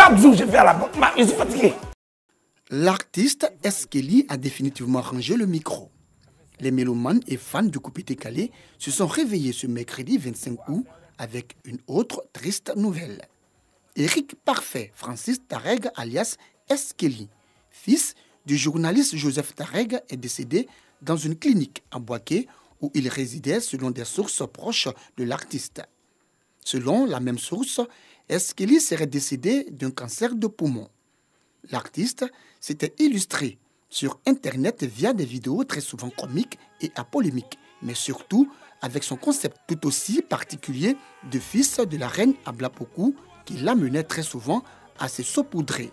Chaque jour, je vais à la banque. Je suis fatigué. L'artiste Eskeli a définitivement rangé le micro. Les mélomanes et fans du coupé décalé se sont réveillés ce mercredi 25 août avec une autre triste nouvelle. Éric Parfait Francis Tareg alias Eskeli, fils du journaliste Joseph Tareg, est décédé dans une clinique à Boaké où il résidait selon des sources proches de l'artiste. Selon la même source, Eskeli serait décédé d'un cancer de poumon. L'artiste s'était illustré sur Internet via des vidéos très souvent comiques et apolémiques, mais surtout avec son concept tout aussi particulier de fils de la reine Ablapoku qui l'amenait très souvent à se saupoudrer.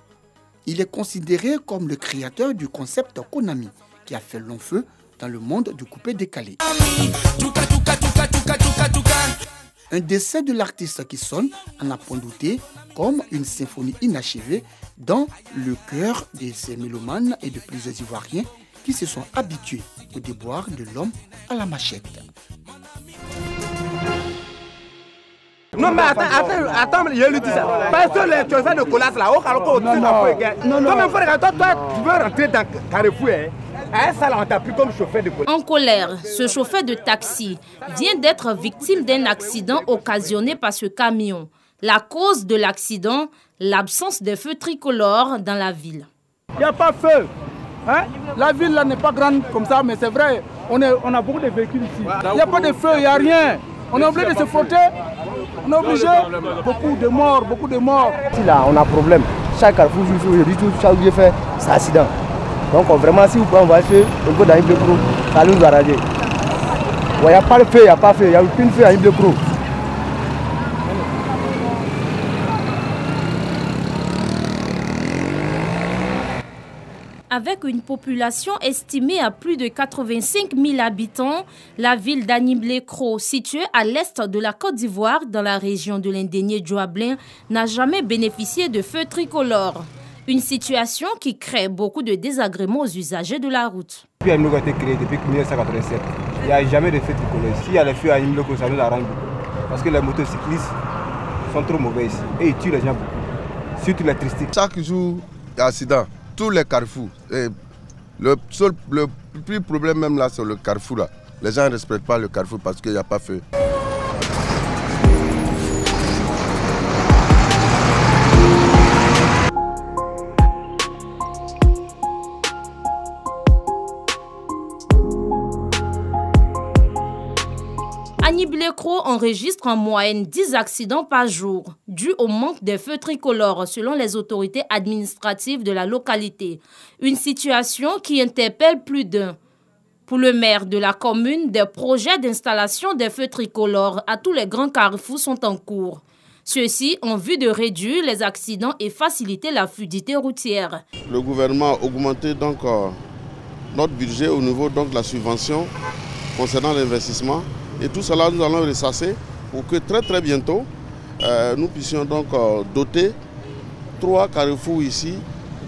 Il est considéré comme le créateur du concept Konami qui a fait long feu dans le monde du coupé décalé. Un décès de l'artiste qui sonne, à n'en point douter, comme une symphonie inachevée dans le cœur de ces mélomanes et de plusieurs Ivoiriens qui se sont habitués au déboire de l'homme à la machette. Non mais attends, il lui dit ça. Parce que les choses de Colas là, non, mais frère, toi, tu veux rentrer dans Carrefour, ça là, on t'a pris comme chauffeur de Colas. En colère, ce chauffeur de taxi vient d'être victime d'un accident occasionné par ce camion. La cause de l'accident, l'absence de feux tricolores dans la ville. Il n'y a pas de feu. La ville là n'est pas grande comme ça, mais c'est vrai, on a beaucoup de véhicules ici. Il n'y a pas de feu, il n'y a rien. On est obligé de se frotter. On est obligé. Beaucoup de morts. Ici là, on a problème. Chaque carrefour, chaque jour, fait c'est accident. Donc vraiment, si vous pouvez envoyer un peu dans l'île de Crou, ça nous arranger. Il n'y a pas de feu, il n'y a aucune feu à l'île de Crou. Avec une population estimée à plus de 85 000 habitants, la ville d'Aniblé-Kro, située à l'est de la Côte d'Ivoire, dans la région de l'Indénié Djoablin, n'a jamais bénéficié de feux tricolores. Une situation qui crée beaucoup de désagréments aux usagers de la route. Depuis Animblé-Kro a été créé depuis 1987. Il n'y a jamais de feux tricolores. S'il y a les feux à Animblé-Kro, ça nous arrange beaucoup. Parce que les motocyclistes sont trop mauvais ici et ils tuent les gens beaucoup. Surtout les tristiques. Chaque jour, il y a accident. Tous les carrefours. Et le plus problème même là, c'est le carrefour là. Les gens ne respectent pas le carrefour parce qu'il n'y a pas feu. Aniblé-Kro enregistre en moyenne 10 accidents par jour, dû au manque de feux tricolores selon les autorités administratives de la localité. Une situation qui interpelle plus d'un. Pour le maire de la commune, des projets d'installation des feux tricolores à tous les grands carrefours sont en cours. Ceux-ci en vue de réduire les accidents et faciliter la fluidité routière. Le gouvernement a augmenté donc notre budget au niveau donc de la subvention concernant l'investissement. Et tout cela, nous allons ressasser pour que très bientôt, nous puissions donc doter 3 carrefours ici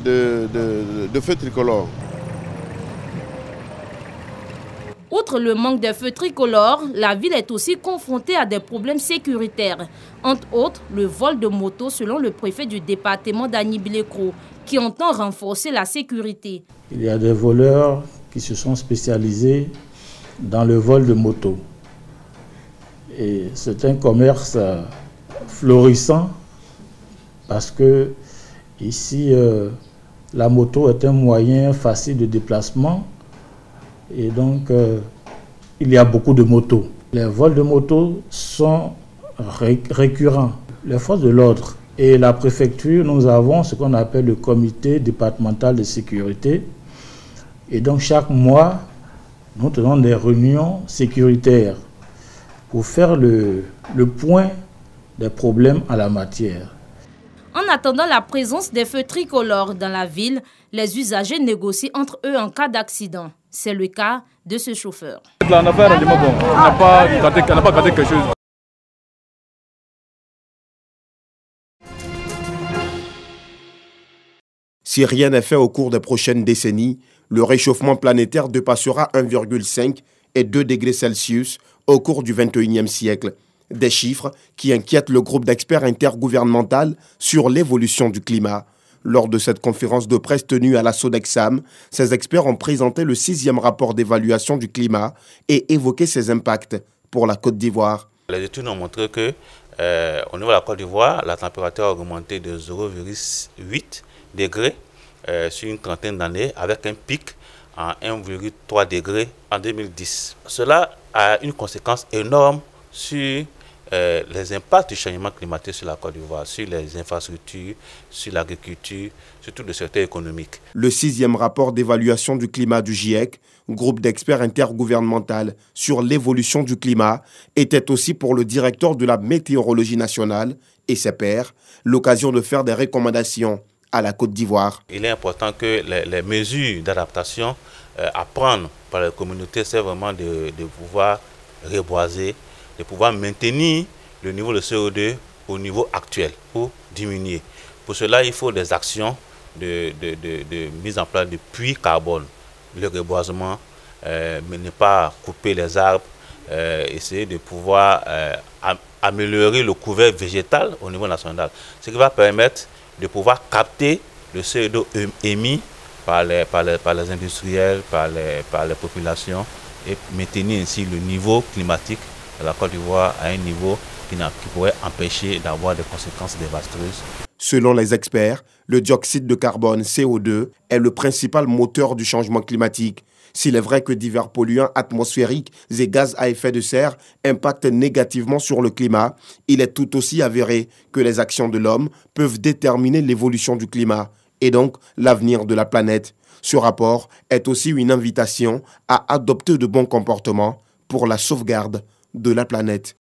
de feux tricolores. Outre le manque de feux tricolores, la ville est aussi confrontée à des problèmes sécuritaires. Entre autres, le vol de motos selon le préfet du département d'Aniblé-Kro, qui entend renforcer la sécurité. Il y a des voleurs qui se sont spécialisés dans le vol de motos. Et c'est un commerce florissant parce que ici, la moto est un moyen facile de déplacement et donc il y a beaucoup de motos. Les vols de motos sont récurrents. Les forces de l'ordre et la préfecture, nous avons ce qu'on appelle le comité départemental de sécurité. Et donc chaque mois, nous tenons des réunions sécuritaires pour faire le point des problèmes en la matière. En attendant la présence des feux tricolores dans la ville, les usagers négocient entre eux en cas d'accident. C'est le cas de ce chauffeur. On n'a pas gardé quelque chose. Si rien n'est fait au cours des prochaines décennies, le réchauffement planétaire dépassera 1,5 et 2 degrés Celsius au cours du XXIe siècle. Des chiffres qui inquiètent le groupe d'experts intergouvernemental sur l'évolution du climat. Lors de cette conférence de presse tenue à la Sodexam, ces experts ont présenté le 6e rapport d'évaluation du climat et évoqué ses impacts pour la Côte d'Ivoire. Les études ont montré que au niveau de la Côte d'Ivoire, la température a augmenté de 0,8 degrés sur une trentaine d'années, avec un pic en 1,3 degrés en 2010. Cela a une conséquence énorme sur les impacts du changement climatique sur la Côte d'Ivoire, sur les infrastructures, sur l'agriculture, sur tout le secteur économique. Le 6e rapport d'évaluation du climat du GIEC, groupe d'experts intergouvernemental sur l'évolution du climat, était aussi pour le directeur de la météorologie nationale et ses pairs l'occasion de faire des recommandations à la Côte d'Ivoire. Il est important que les mesures d'adaptation à prendre par les communautés, c'est vraiment de pouvoir reboiser, de pouvoir maintenir le niveau de CO2 au niveau actuel pour diminuer. Pour cela, il faut des actions de mise en place de puits carbone, le reboisement, mais ne pas couper les arbres, essayer de pouvoir améliorer le couvert végétal au niveau national, ce qui va permettre de pouvoir capter le CO2 émis par les industriels, par les populations et maintenir ainsi le niveau climatique de la Côte d'Ivoire à un niveau qui pourrait empêcher d'avoir des conséquences dévastatrices. Selon les experts, le dioxyde de carbone, CO2, est le principal moteur du changement climatique. S'il est vrai que divers polluants atmosphériques et gaz à effet de serre impactent négativement sur le climat, il est tout aussi avéré que les actions de l'homme peuvent déterminer l'évolution du climat et donc l'avenir de la planète. Ce rapport est aussi une invitation à adopter de bons comportements pour la sauvegarde de la planète.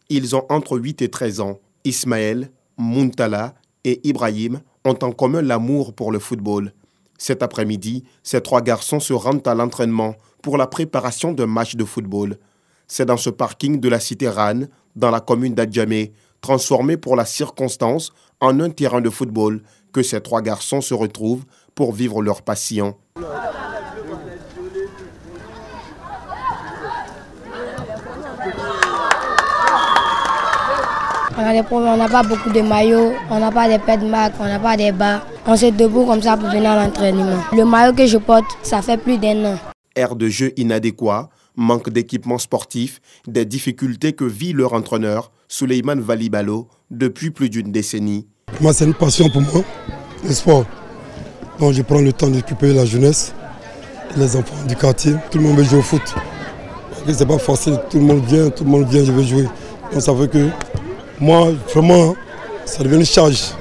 Ils ont entre 8 et 13 ans. Ismaël, Muntala et Ibrahim ont en commun l'amour pour le football. Cet après-midi, ces 3 garçons se rendent à l'entraînement pour la préparation d'un match de football. C'est dans ce parking de la cité Rane, dans la commune d'Adjamé, transformé pour la circonstance en un terrain de football, que ces 3 garçons se retrouvent pour vivre leur passion. On a des problèmes, on n'a pas beaucoup de maillots, on n'a pas des paires de marque, on n'a pas des bas. On se debout comme ça pour venir à l'entraînement. Le maillot que je porte, ça fait plus d'1 an. Aire de jeu inadéquat, manque d'équipement sportif, des difficultés que vit leur entraîneur, Souleymane Valibalo, depuis plus d'une décennie. Moi, c'est une passion pour moi, le sport. Donc, je prends le temps d'occuper la jeunesse, les enfants du quartier. Tout le monde veut jouer au foot. C'est pas facile, tout le monde vient, je veux jouer. Donc, ça fait que moi, vraiment, ça devient une charge. Ça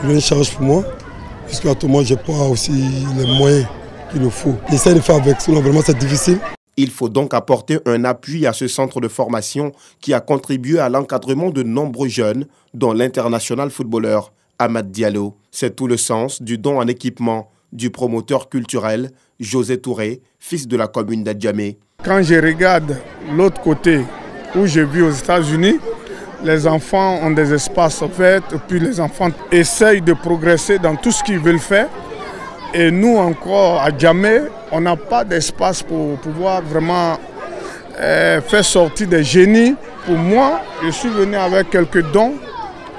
devient une charge pour moi, puisqu'à tout moment, je n'ai pas aussi les moyens qu'il me faut. J'essaie de faire avec, sinon vraiment c'est difficile. Il faut donc apporter un appui à ce centre de formation qui a contribué à l'encadrement de nombreux jeunes, dont l'international footballeur Amad Diallo. C'est tout le sens du don en équipement du promoteur culturel José Touré, fils de la commune d'Adjamé. Quand je regarde l'autre côté, où je vis aux États-Unis, les enfants ont des espaces verts et puis les enfants essayent de progresser dans tout ce qu'ils veulent faire. Et nous encore, à Djamé, on n'a pas d'espace pour pouvoir vraiment faire sortir des génies. Pour moi, je suis venu avec quelques dons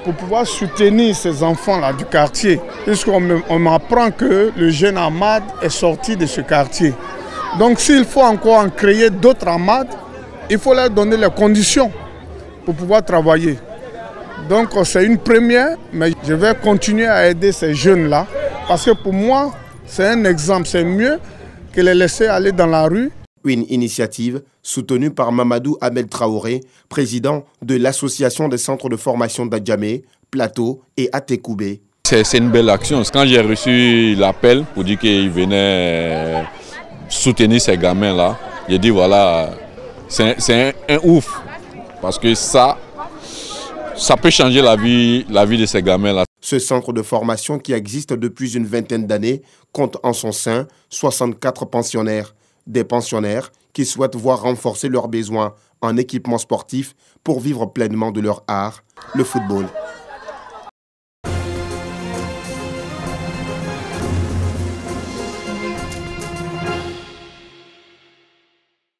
pour pouvoir soutenir ces enfants-là du quartier. Puisqu'on m'apprend que le jeune Amad est sorti de ce quartier. Donc s'il faut encore en créer d'autres Amad, il faut leur donner les conditions pour pouvoir travailler. Donc c'est une première, mais je vais continuer à aider ces jeunes-là. Parce que pour moi, c'est un exemple, c'est mieux que les laisser aller dans la rue. Une initiative soutenue par Mamadou Ahmed Traoré, président de l'association des centres de formation d'Adjamé, Plateau et Atekoubé. C'est une belle action. Quand j'ai reçu l'appel pour dire qu'il venait soutenir ces gamins-là, j'ai dit voilà, c'est un ouf. Parce que ça peut changer la vie de ces gamins-là. Ce centre de formation qui existe depuis une vingtaine d'années compte en son sein 64 pensionnaires. Des pensionnaires qui souhaitent voir renforcer leurs besoins en équipement sportif pour vivre pleinement de leur art, le football.